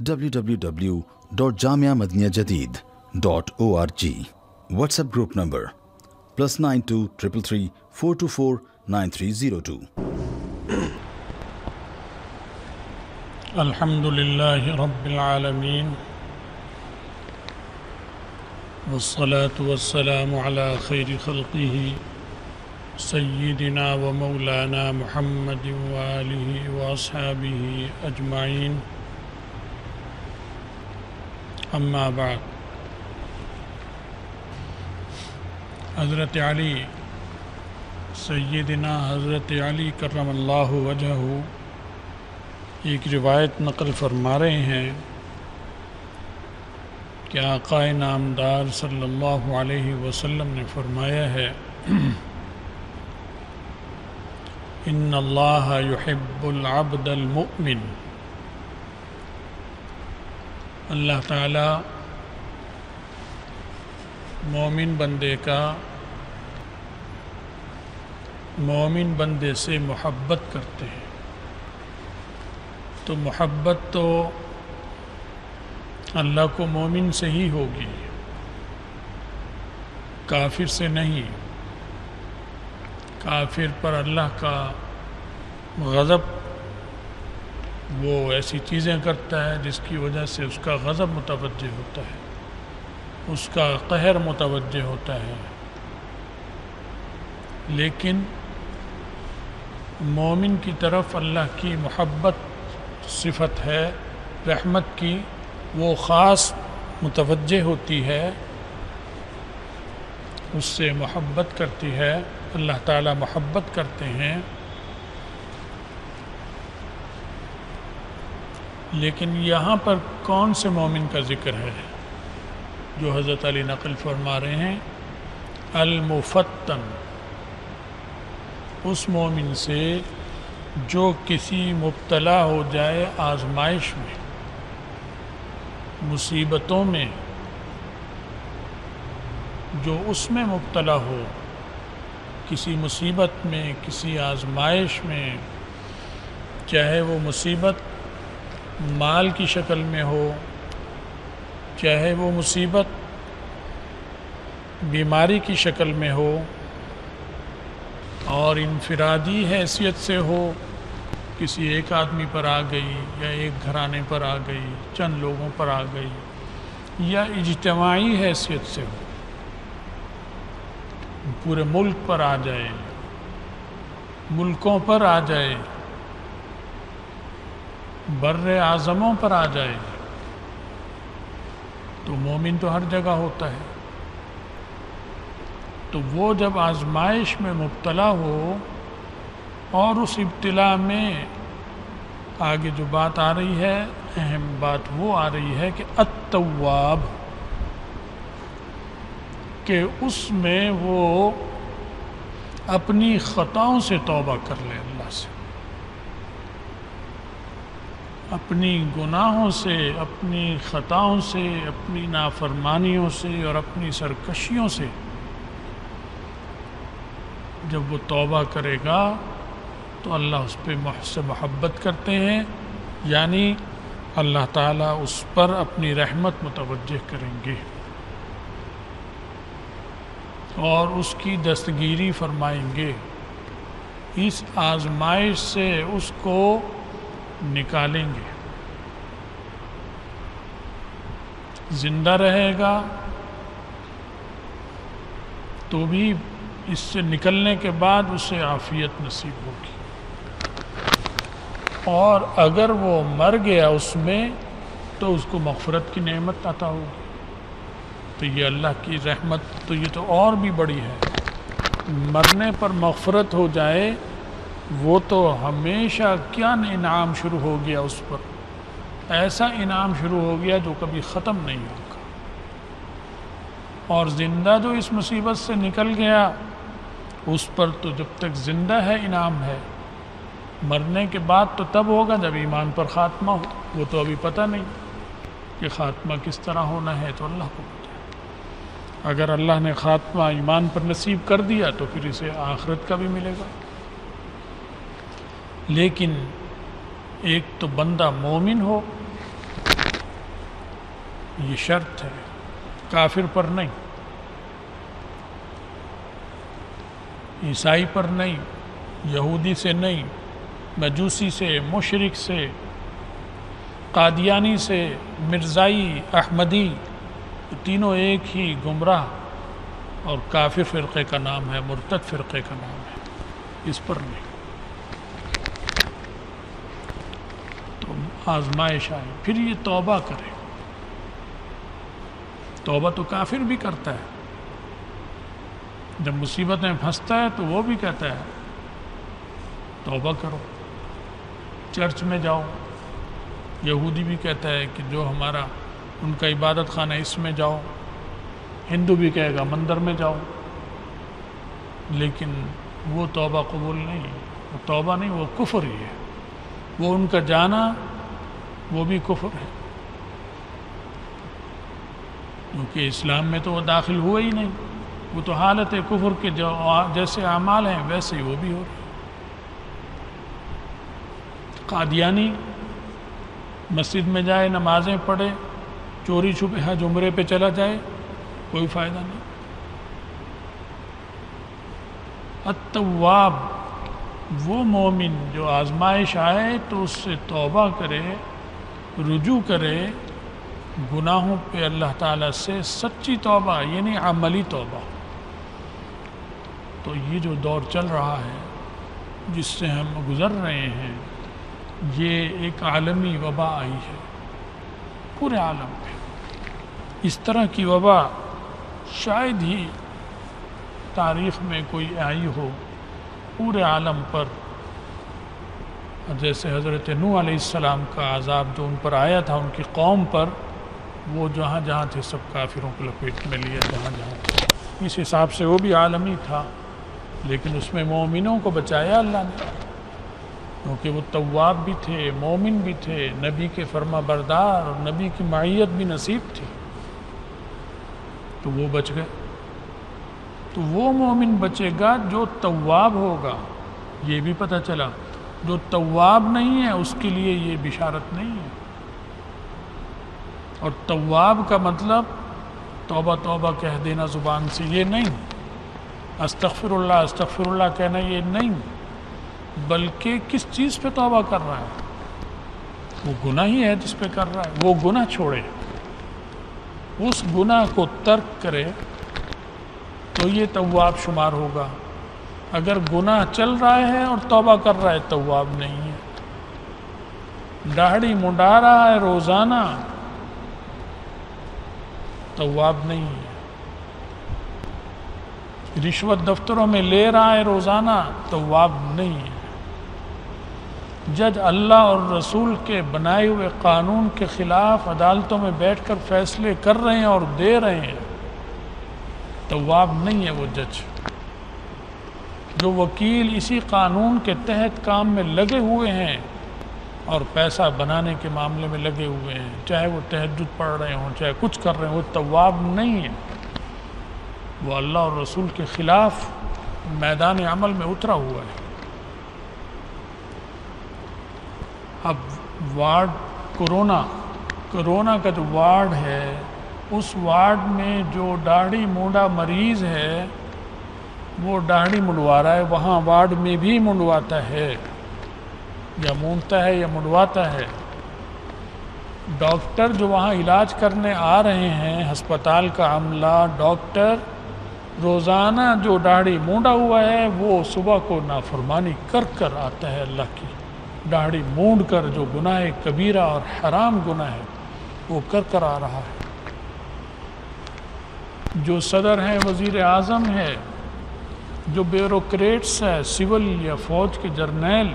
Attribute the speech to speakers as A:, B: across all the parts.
A: www.jamiamadiniyajadid.org. WhatsApp group number +92 333 424 9302.
B: الحمدللہ رب العالمین والصلاة والسلام على خیر خلقہ سیدنا و مولانا محمد وآلہ واصحابہ اجمعین، اما بعد۔ حضرت علی، سیدنا حضرت علی کرم اللہ وجہہ ایک روایت نقل فرما رہے ہیں کہ آقا نامدار صلی اللہ علیہ وسلم نے فرمایا ہے، ان اللہ یحب العبد المؤمن، اللہ تعالی مومن بندے سے محبت کرتے ہیں۔ تو محبت تو اللہ کو مومن سے ہی ہوگی، کافر سے نہیں۔ کافر پر اللہ کا غضب، وہ ایسی چیزیں کرتا ہے جس کی وجہ سے اس کا غضب متوجہ ہوتا ہے، اس کا قہر متوجہ ہوتا ہے۔ لیکن مومن کی طرف اللہ کی محبت صفت ہے، رحمت کی، وہ خاص متوجہ ہوتی ہے، اس سے محبت کرتی ہے، اللہ تعالی محبت کرتے ہیں۔ لیکن یہاں پر کون سے مومن کا ذکر ہے جو حضرت علی نقل فرما رہے ہیں؟ المفتن، اس مومن سے جو کسی مبتلا ہو جائے آزمائش میں، مصیبتوں میں، جو اس میں مبتلا ہو، کسی مصیبت میں، کسی آزمائش میں، چاہے وہ مصیبت مال کی شکل میں ہو، چاہے وہ مصیبت بیماری کی شکل میں ہو، اور انفرادی حیثیت سے ہو، کسی ایک آدمی پر آ گئی، یا ایک گھرانے پر آ گئی، چند لوگوں پر آ گئی، یا اجتماعی حیثیت سے ہو، پورے ملک پر آ جائے، ملکوں پر آ جائے، بر اعظموں پر آ جائے، تو مومن تو ہر جگہ ہوتا ہے۔ تو وہ جب آزمائش میں مبتلا ہو، اور اس ابتلا میں آگے جو بات آ رہی ہے، اہم بات وہ آ رہی ہے کہ التواب، کہ اس میں وہ اپنی خطاؤں سے توبہ کر لے، اللہ سے، اپنی گناہوں سے، اپنی خطاؤں سے، اپنی نافرمانیوں سے اور اپنی سرکشیوں سے جب وہ توبہ کرے گا تو اللہ اس پہ سے محبت کرتے ہیں، یعنی اللہ تعالیٰ اس پر اپنی رحمت متوجہ کریں گے اور اس کی دستگیری فرمائیں گے، اس آزمائش سے اس کو نکالیں گے۔ زندہ رہے گا تو بھی اس سے نکلنے کے بعد اسے عافیت نصیب ہوگی، اور اگر وہ مر گیا اس میں تو اس کو مغفرت کی نعمت عطا ہوگی۔ تو یہ اللہ کی رحمت تو یہ تو اور بھی بڑی ہے، مرنے پر مغفرت ہو جائے، وہ تو ہمیشہ کیا انعام شروع ہو گیا اس پر، ایسا انعام شروع ہو گیا جو کبھی ختم نہیں ہوگا۔ اور زندہ جو اس مصیبت سے نکل گیا، اس پر تو جب تک زندہ ہے انعام ہے، مرنے کے بعد تو تب ہوگا جب ایمان پر خاتمہ ہو، وہ تو ابھی پتہ نہیں کہ خاتمہ کس طرح ہونا ہے، تو اللہ کو پتہ ہے۔ اگر اللہ نے خاتمہ ایمان پر نصیب کر دیا تو پھر اسے آخرت کا بھی ملے گا۔ لیکن ایک تو بندہ مومن ہو یہ شرط ہے، کافر پر نہیں، عیسائی پر نہیں، یہودی سے نہیں، مجوسی سے، مشرک سے، قادیانی سے، مرزائی، احمدی، یہ تینوں ایک ہی گمراہ اور کافر فرقے کا نام ہے، مرتد فرقے کا نام ہے، اس پر نہیں۔ تو آزمائش آئے، پھر یہ توبہ کرے۔ توبہ تو کافر بھی کرتا ہے، جب مصیبت میں پھنستا ہے تو وہ بھی کہتا ہے توبہ کرو، چرچ میں جاؤ۔ یہودی بھی کہتا ہے کہ جو ہمارا ان کا عبادت خانہ اس میں جاؤ، ہندو بھی کہے گا مندر میں جاؤ، لیکن وہ توبہ قبول نہیں، وہ توبہ نہیں، وہ کفر ہی ہے، وہ ان کا جانا وہ بھی کفر ہے، کیونکہ اسلام میں تو وہ داخل ہوا ہی نہیں، وہ تو حالت کفر کے جو جیسے اعمال ہیں ویسے ہی وہ بھی ہو رہے ہیں۔ قادیانی مسجد میں جائے، نمازیں پڑھے، چوری چھپے حج عمرے پہ چلا جائے، کوئی فائدہ نہیں۔ التواب وہ مومن جو آزمائش آئے تو اس سے توبہ کرے، رجوع کرے گناہوں پہ اللہ تعالیٰ سے، سچی توبہ یعنی عملی توبہ۔ تو یہ جو دور چل رہا ہے جس سے ہم گزر رہے ہیں، یہ ایک عالمی وبا آئی ہے پورے عالم پہ۔ اس طرح کی وبا شاید ہی تاریخ میں کوئی آئی ہو پورے عالم پر، جیسے حضرت نوح علیہ السلام کا عذاب جو ان پر آیا تھا، ان کی قوم پر، وہ جہاں جہاں تھے سب کافروں کو لپیٹ میں لیا جہاں جہاں تھے۔ اس حساب سے وہ بھی عالمی تھا، لیکن اس میں مومنوں کو بچایا اللہ نے، کیونکہ وہ تواب بھی تھے، مومن بھی تھے، نبی کے فرما بردار اور نبی کی معیت بھی نصیب تھی، تو وہ بچ گئے۔ تو وہ مومن بچے گا جو تواب ہوگا۔ یہ بھی پتہ چلا جو تواب نہیں ہے اس کے لیے یہ بشارت نہیں ہے۔ اور تواب کا مطلب توبہ توبہ کہہ دینا زبان سے یہ نہیں، استغفر اللہ کہنا یہ نہیں، بلکہ کس چیز پہ توبہ کر رہا ہے؟ وہ گناہ ہی ہے جس پہ کر رہا ہے، وہ گناہ چھوڑے، اس گناہ کو ترک کرے تو یہ تواب شمار ہوگا۔ اگر گناہ چل رہا ہے اور توبہ کر رہا ہے تواب نہیں ہے۔ داڑھی منڈا رہا ہے روزانہ تواب نہیں ہے۔ رشوت دفتروں میں لے رہا ہے روزانہ تواب نہیں ہے۔ جج اللہ اور رسول کے بنائے ہوئے قانون کے خلاف عدالتوں میں بیٹھ کر فیصلے کر رہے ہیں اور دے رہے ہیں تواب نہیں ہے وہ جج۔ جو وکیل اسی قانون کے تحت کام میں لگے ہوئے ہیں اور پیسہ بنانے کے معاملے میں لگے ہوئے ہیں، چاہے وہ تہجد پڑھ رہے ہوں، چاہے کچھ کر رہے ہوں، وہ تواب نہیں ہے، وہ اللہ اور رسول کے خلاف میدان عمل میں اترا ہوا ہے۔ اب وارڈ کرونا کا جو وارڈ ہے، اس وارڈ میں جو داڑھی مونڈا مریض ہے وہ داڑھی منڈوا رہا ہے، وہاں وارڈ میں بھی منڈواتا ہے، یا مونڈتا ہے یا منڈواتا ہے۔ ڈاکٹر جو وہاں علاج کرنے آ رہے ہیں، ہسپتال کا عملہ، ڈاکٹر روزانہ جو داڑھی مونڈا ہوا ہے وہ صبح کو نافرمانی کر کر آتا ہے اللہ کی، داڑھی مونڈ کر، جو گناہ کبیرہ اور حرام گناہ ہے وہ کر کر آ رہا ہے۔ جو صدر ہیں، وزیر اعظم ہے، جو بیوروکریٹس ہے، سول یا فوج کے جرنیل،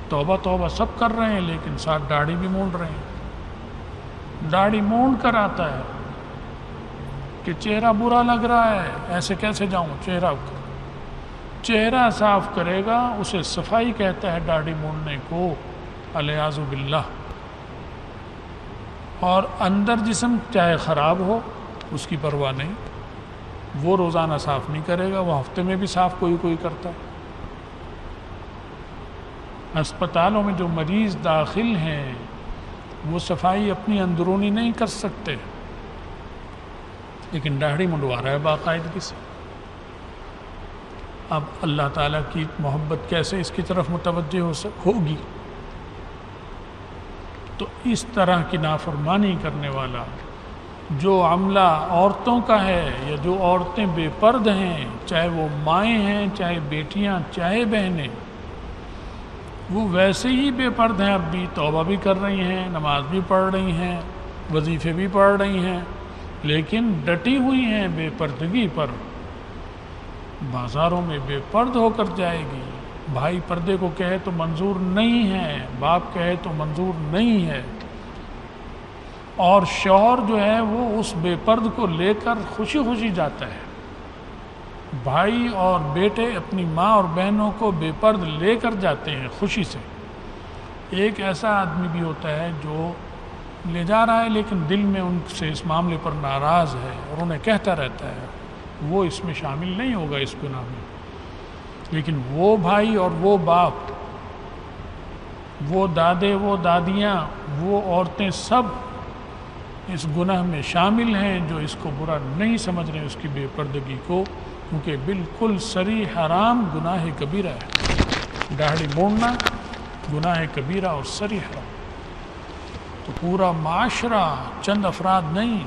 B: توبہ توبہ سب کر رہے ہیں لیکن ساتھ داڑھی بھی مونڈ رہے ہیں۔ داڑھی مونڈ کر آتا ہے کہ چہرہ برا لگ رہا ہے، ایسے کیسے جاؤں، چہرہ صاف کرے گا، اسے صفائی کہتا ہے داڑھی مونڈنے کو، الیاذ باللہ۔ اور اندر جسم چاہے خراب ہو اس کی پرواہ نہیں، وہ روزانہ صاف نہیں کرے گا، وہ ہفتے میں بھی صاف کوئی کرتا ہے۔ ہسپتالوں میں جو مریض داخل ہیں وہ صفائی اپنی اندرونی نہیں کر سکتے، لیکن داڑھی منڈوا رہا ہے باقاعدگی سے۔ اب اللہ تعالیٰ کی محبت کیسے اس کی طرف متوجہ ہوگی؟ تو اس طرح کی نافرمانی کرنے والا جو عملہ عورتوں کا ہے، یا جو عورتیں بے پرد ہیں، چاہے وہ مائیں ہیں، چاہے بیٹیاں، چاہے بہنیں، وہ ویسے ہی بے پرد ہیں، اب بھی توبہ بھی کر رہی ہیں، نماز بھی پڑھ رہی ہیں، وظیفے بھی پڑھ رہی ہیں، لیکن ڈٹی ہوئی ہیں بے پردگی پر۔ بازاروں میں بے پرد ہو کر جائے گی، بھائی پردے کو کہے تو منظور نہیں ہے، باپ کہے تو منظور نہیں ہے، اور شوہر جو ہے وہ اس بے پرد کو لے کر خوشی خوشی جاتا ہے۔ بھائی اور بیٹے اپنی ماں اور بہنوں کو بے پرد لے کر جاتے ہیں خوشی سے۔ ایک ایسا آدمی بھی ہوتا ہے جو لے جا رہا ہے لیکن دل میں ان سے اس معاملے پر ناراض ہے اور انہیں کہتا رہتا ہے، وہ اس میں شامل نہیں ہوگا اس گناہ میں، لیکن وہ بھائی اور وہ باپ، وہ دادے، وہ دادیاں، وہ عورتیں سب اس گناہ میں شامل ہیں، جو اس کو برا نہیں سمجھ رہے اس کی بے پردگی کو، کیونکہ بالکل صریح حرام گناہ کبیرہ ہے۔ داڑھی موڑنا گناہ کبیرہ اور صریح حرام۔ تو پورا معاشرہ، چند افراد نہیں،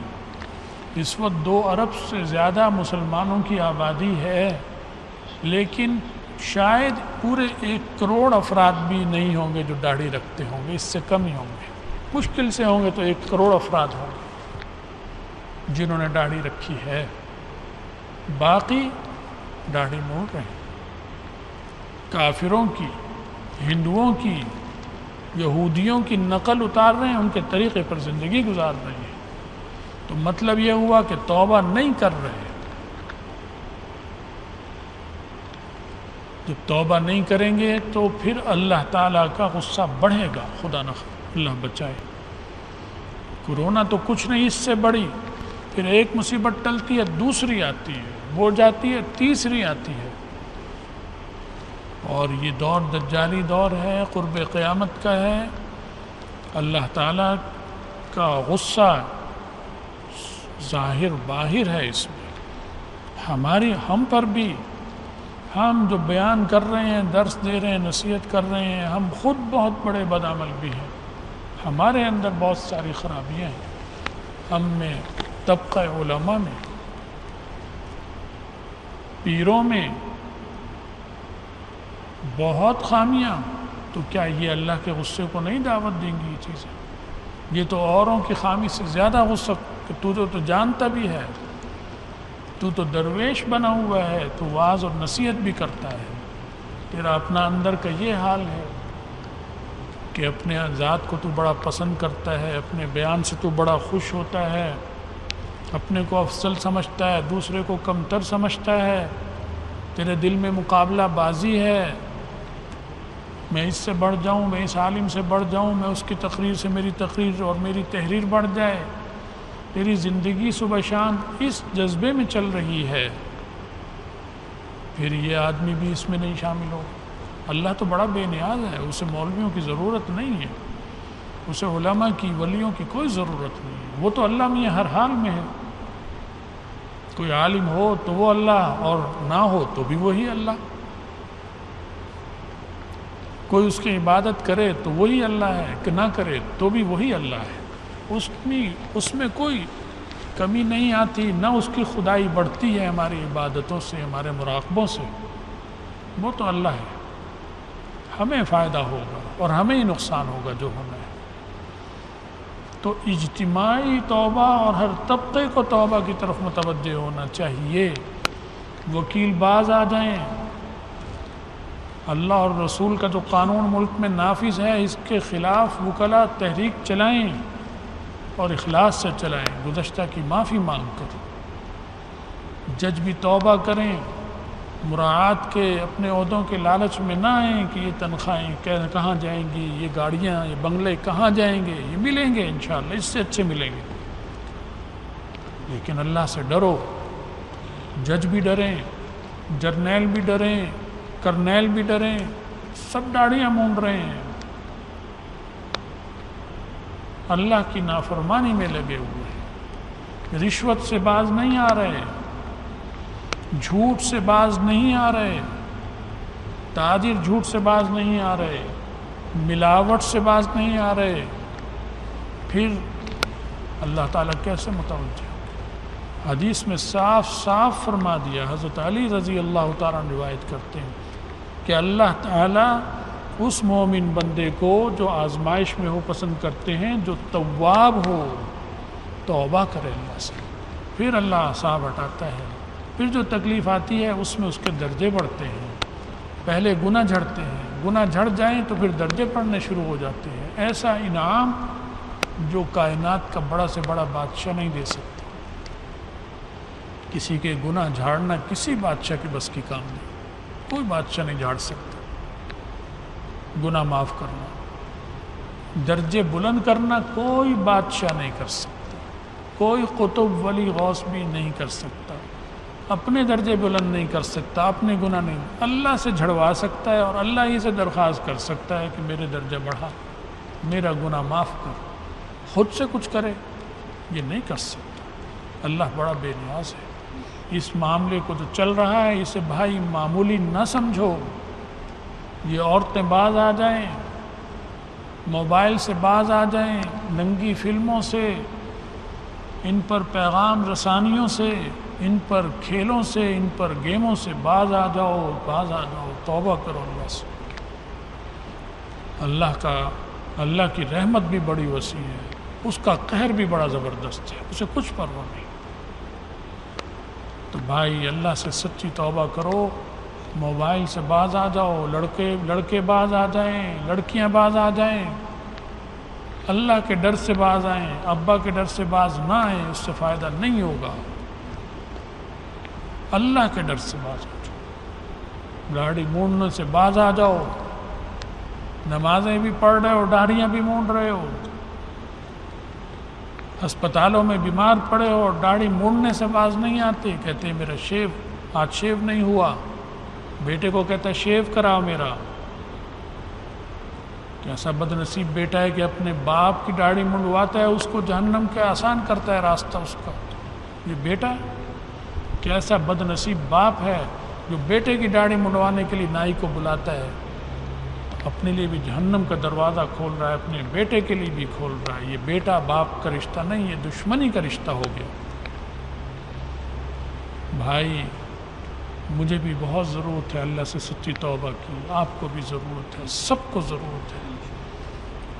B: اس وقت 2 ارب سے زیادہ مسلمانوں کی آبادی ہے، لیکن شاید پورے 1 کروڑ افراد بھی نہیں ہوں گے جو داڑھی رکھتے ہوں گے، اس سے کم ہی ہوں گے، مشکل سے ہوں گے تو 1 کروڑ افراد ہوں گے جنہوں نے داڑھی رکھی ہے، باقی داڑھی موڑ رہے ہیں۔ کافروں کی، ہندوؤں کی، یہودیوں کی نقل اتار رہے ہیں، ان کے طریقے پر زندگی گزار رہے ہیں۔ تو مطلب یہ ہوا کہ توبہ نہیں کر رہے۔ جب توبہ نہیں کریں گے تو پھر اللہ تعالیٰ کا غصہ بڑھے گا، خدا نہ اللہ بچائے۔ کورونا تو کچھ نہیں اس سے بڑی، پھر ایک مصیبت ٹلتی ہے دوسری آتی ہے، وہ جاتی ہے تیسری آتی ہے، اور یہ دور دجالی دور ہے، قرب قیامت کا ہے۔ اللہ تعالیٰ کا غصہ ظاہر باہر ہے اس میں، ہم پر بھی، ہم جو بیان کر رہے ہیں، درس دے رہے ہیں، نصیحت کر رہے ہیں، ہم خود بہت بڑے بدعمل بھی ہیں، ہمارے اندر بہت ساری خرابیاں ہیں، ہم میں، طبقہ علماء میں، پیروں میں بہت خامیاں۔ تو کیا یہ اللہ کے غصے کو نہیں دعوت دیں گی یہ چیزیں؟ یہ تو اوروں کی خامی سے زیادہ غصہ، کہ تو جانتا بھی ہے، تو درویش بنا ہوا ہے، تو وعظ اور نصیحت بھی کرتا ہے، تیرا اپنا اندر کا یہ حال ہے کہ اپنے ذات کو تو بڑا پسند کرتا ہے، اپنے بیان سے تو بڑا خوش ہوتا ہے، اپنے کو افضل سمجھتا ہے، دوسرے کو کمتر سمجھتا ہے، تیرے دل میں مقابلہ بازی ہے، میں اس سے بڑھ جاؤں، میں اس عالم سے بڑھ جاؤں، میں اس کی تقریر سے میری تقریر اور میری تحریر بڑھ جائے، تیری زندگی صبح شام اس جذبے میں چل رہی ہے، پھر یہ آدمی بھی اس میں نہیں شامل ہو۔ اللہ تو بڑا بے نیاز ہے، اسے مولویوں کی ضرورت نہیں ہے، اسے علماء کی، ولیوں کی کوئی ضرورت نہیں ہے، وہ تو اللہ میں ہر حال میں ہے۔ کوئی عالم ہو تو وہ اللہ، اور نہ ہو تو بھی وہی اللہ۔ کوئی اس کی عبادت کرے تو وہی اللہ ہے، کہ نہ کرے تو بھی وہی اللہ ہے، اس میں کوئی کمی نہیں آتی، نہ اس کی خدائی بڑھتی ہے ہماری عبادتوں سے، ہمارے مراقبوں سے، وہ تو اللہ ہے۔ ہمیں فائدہ ہوگا اور ہمیں ہی نقصان ہوگا جو ہونا ہے۔ تو اجتماعی توبہ اور ہر طبقے کو توبہ کی طرف متوجہ ہونا چاہیے۔ وکیل باز آ جائیں، اللہ اور رسول کا جو قانون ملک میں نافذ ہے اس کے خلاف وکلا تحریک چلائیں اور اخلاص سے چلائیں، گزشتہ کی معافی مانگ کر۔ جج بھی توبہ کریں، مراعات کے اپنے عہدوں کے لالچ میں نہ آئیں کہ یہ تنخواہیں کہاں جائیں گی، یہ گاڑیاں، یہ بنگلے کہاں جائیں گے، یہ ملیں گے انشاءاللہ، اس سے اچھے ملیں گے، لیکن اللہ سے ڈرو۔ جج بھی ڈریں، جرنیل بھی ڈریں، کرنیل بھی ڈریں، سب داڑھیاں مونڈ رہے ہیں، اللہ کی نافرمانی میں لگے ہوئے ہیں، رشوت سے باز نہیں آ رہے، جھوٹ سے باز نہیں آ رہے، تاجر جھوٹ سے باز نہیں آ رہے، ملاوٹ سے باز نہیں آ رہے، پھر اللہ تعالیٰ کیسے متوجہ؟ حدیث میں صاف صاف فرما دیا، حضرت علی رضی اللہ تعالیٰ روایت کرتے ہیں کہ اللہ تعالیٰ اس مومن بندے کو جو آزمائش میں ہو پسند کرتے ہیں، جو تواب ہو، توبہ کرے اللہ سے، پھر اللہ عذاب ہٹاتا ہے، پھر جو تکلیف آتی ہے اس میں اس کے درجے بڑھتے ہیں، پہلے گناہ جھڑتے ہیں، گناہ جھڑ جائیں تو پھر درجے پڑھنے شروع ہو جاتے ہیں۔ ایسا انعام جو کائنات کا بڑا سے بڑا بادشاہ نہیں دے سکتا۔ کسی کے گناہ جھاڑنا کسی بادشاہ کے بس کی کام نہیں، کوئی بادشاہ نہیں جھاڑ سکتا۔ گناہ معاف کرنا، درجے بلند کرنا کوئی بادشاہ نہیں کر سکتا، کوئی قطب ولی غوث بھی نہیں کر سکتا، اپنے درجے بلند نہیں کر سکتا، اپنے گناہ نہیں، اللہ سے جھڑوا سکتا ہے اور اللہ ہی سے درخواست کر سکتا ہے کہ میرے درجہ بڑھا، میرا گناہ معاف کر۔ خود سے کچھ کرے یہ نہیں کر سکتا، اللہ بڑا بے نیاز ہے۔ اس معاملے کو جو چل رہا ہے اسے بھائی معمولی نہ سمجھو۔ یہ عورتیں باز آ جائیں، موبائل سے باز آ جائیں، ننگی فلموں سے، ان پر پیغام رسانیوں سے، ان پر کھیلوں سے، ان پر گیموں سے باز آ جاؤ، باز آ جاؤ، توبہ کرو اللہ سے۔ اللہ کی رحمت بھی بڑی وسیع ہے، اس کا قہر بھی بڑا زبردست ہے، اسے کچھ پرواہ نہیں۔ تو بھائی اللہ سے سچی توبہ کرو، موبائل سے باز آ جاؤ، لڑکے باز آ جائیں، لڑکیاں باز آ جائیں، اللہ کے ڈر سے باز آئیں، ابا کے ڈر سے باز نہ آئیں، اس سے فائدہ نہیں ہوگا۔ اللہ کے ڈر سے باز آ جاؤ، داڑھی مونڈنے سے باز آ جاؤ، نمازیں بھی پڑھ رہے ہو، داڑھیاں بھی مونڈ رہے ہو، ہسپتالوں میں بیمار پڑے ہو اور داڑھی مونڈنے سے باز نہیں آتے، کہتے ہیں میرا آج شیو نہیں ہوا، بیٹے کو کہتا ہے شیو کراؤ میرا۔ کیسا بد نصیب بیٹا ہے کہ اپنے باپ کی داڑھی منڈواتا ہے، اس کو جہنم کے آسان کرتا ہے راستہ اس کا، یہ بیٹا ہے۔ کیسا بد نصیب باپ ہے جو بیٹے کی داڑھی منڈوانے کے لیے نائی کو بلاتا ہے، اپنے لیے بھی جہنم کا دروازہ کھول رہا ہے، اپنے بیٹے کے لیے بھی کھول رہا ہے۔ یہ بیٹا باپ کا رشتہ نہیں، یہ دشمنی کا رشتہ ہو گیا۔ بھائی مجھے بھی بہت ضرورت ہے اللہ سے سچی توبہ کی، آپ کو بھی ضرورت ہے، سب کو ضرورت ہے۔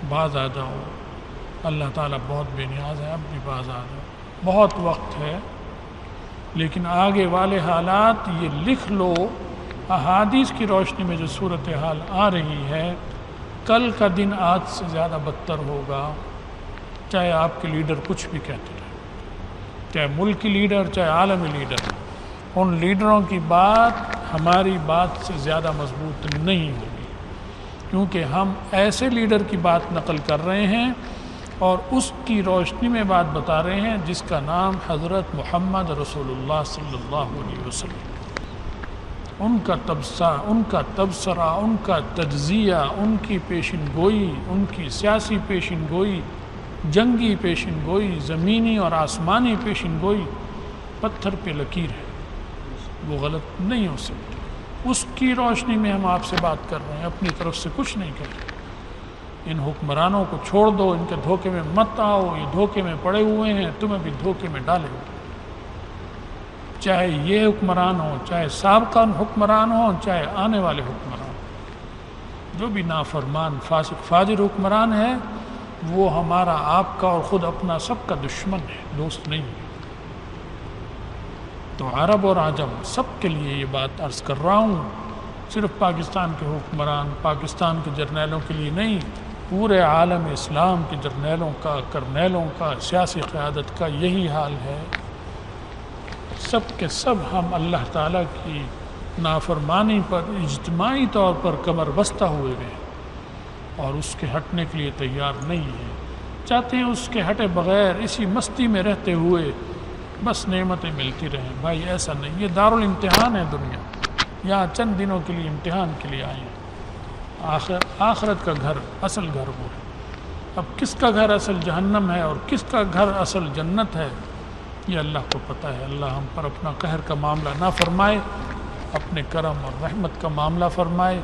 B: باز آ جاؤ، اللہ تعالیٰ بہت بے نیاز ہے، اب بھی باز آ جاؤ، بہت وقت ہے۔ لیکن آگے والے حالات یہ لکھ لو، احادیث کی روشنی میں جو صورتحال آ رہی ہے، کل کا دن آج سے زیادہ بدتر ہوگا، چاہے آپ کے لیڈر کچھ بھی کہتے رہے، چاہے ملکی لیڈر، چاہے عالمی لیڈر۔ ان لیڈروں کی بات ہماری بات سے زیادہ مضبوط نہیں ہوگی، کیونکہ ہم ایسے لیڈر کی بات نقل کر رہے ہیں اور اس کی روشنی میں بات بتا رہے ہیں جس کا نام حضرت محمد رسول اللہ صلی اللہ علیہ وسلم۔ ان کا تبصرہ، ان کا تجزیہ، ان کی پیشن گوئی، ان کی سیاسی پیشن گوئی، جنگی پیشن گوئی، زمینی اور آسمانی پیشن گوئی پتھر پہ لکیر ہے، وہ غلط نہیں ہو سکتی۔ اس کی روشنی میں ہم آپ سے بات کر رہے ہیں، اپنی طرف سے کچھ نہیں کر رہے۔ ان حکمرانوں کو چھوڑ دو، ان کے دھوکے میں مت آؤ، یہ دھوکے میں پڑے ہوئے ہیں، تمہیں بھی دھوکے میں ڈالیں گے۔ چاہے یہ حکمران ہوں، چاہے سابقہ حکمران ہوں، چاہے آنے والے حکمران، جو بھی نافرمان فاسق فاجر حکمران ہے وہ ہمارا، آپ کا اور خود اپنا سب کا دشمن ہے، دوست نہیں ہے۔ تو عرب اور عجم سب کے لیے یہ بات عرض کر رہا ہوں، صرف پاکستان کے حکمران، پاکستان کے جرنیلوں کے لیے نہیں، پورے عالم اسلام کے جرنیلوں کا، کرنیلوں کا، سیاسی قیادت کا یہی حال ہے۔ سب کے سب ہم اللہ تعالیٰ کی نافرمانی پر اجتماعی طور پر کمر بستہ ہوئے ہیں اور اس کے ہٹنے کے لیے تیار نہیں ہیں، چاہتے ہیں اس کے ہٹے بغیر اسی مستی میں رہتے ہوئے بس نعمتیں ملتی رہیں۔ بھائی ایسا نہیں، یہ دارالامتحان ہے دنیا، یہاں چند دنوں کے لیے امتحان کے لیے آئے ہیں، آخرت کا گھر، اصل گھر وہ ہے۔ اب کس کا گھر اصل جہنم ہے اور کس کا گھر اصل جنت ہے یہ اللہ کو پتہ ہے۔ اللہ ہم پر اپنا قہر کا معاملہ نہ فرمائے، اپنے کرم اور رحمت کا معاملہ فرمائے،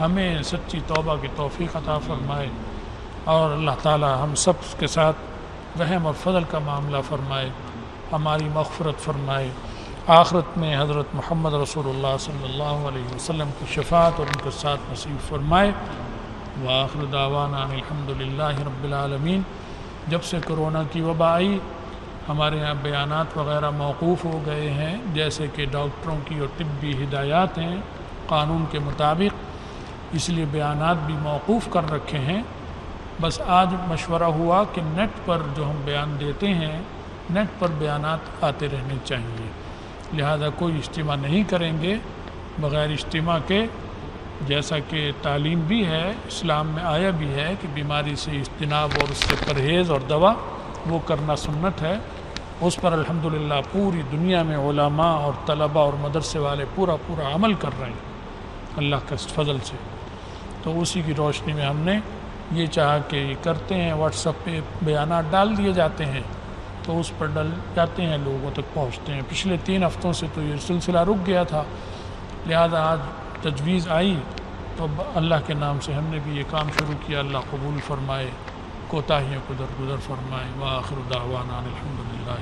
B: ہمیں سچی توبہ کی توفیق عطا فرمائے، اور اللہ تعالی ہم سب کے ساتھ رحم اور فضل کا معاملہ فرمائے، ہماری مغفرت فرمائے، آخرت میں حضرت محمد رسول اللہ صلی اللہ علیہ وسلم کی شفاعت اور ان کے ساتھ نصیب فرمائے۔ وآخر دعوانا ان الحمدللہ رب العالمین۔ جب سے کرونا کی وبا آئی ہمارے یہاں بیانات وغیرہ موقوف ہو گئے ہیں، جیسے کہ ڈاکٹروں کی اور طبی ہدایات ہیں قانون کے مطابق، اس لیے بیانات بھی موقوف کر رکھے ہیں۔ بس آج مشورہ ہوا کہ نیٹ پر جو ہم بیان دیتے ہیں نیٹ پر بیانات آتے رہنے چاہیے، لہذا کوئی اجتماع نہیں کریں گے بغیر اجتماع کے، جیسا کہ تعلیم بھی ہے، اسلام میں آیا بھی ہے کہ بیماری سے اجتناب اور اس سے پرہیز اور دوا وہ کرنا سنت ہے۔ اس پر الحمدللہ پوری دنیا میں علماء اور طلباء اور مدرسے والے پورا عمل کر رہے ہیں اللہ کے فضل سے۔ تو اسی کی روشنی میں ہم نے یہ چاہا کہ یہ کرتے ہیں، واٹس ایپ پہ بیانات ڈال دیے جاتے ہیں تو اس پر ڈل جاتے ہیں، لوگوں تک پہنچتے ہیں۔ پچھلے 3 ہفتوں سے تو یہ سلسلہ رک گیا تھا، لہذا آج تجویز آئی تو اللہ کے نام سے ہم نے بھی یہ کام شروع کیا۔ اللہ قبول فرمائے، کوتاہیوں کو درگزر فرمائے۔ وآخر دعوانا الحمدللہ۔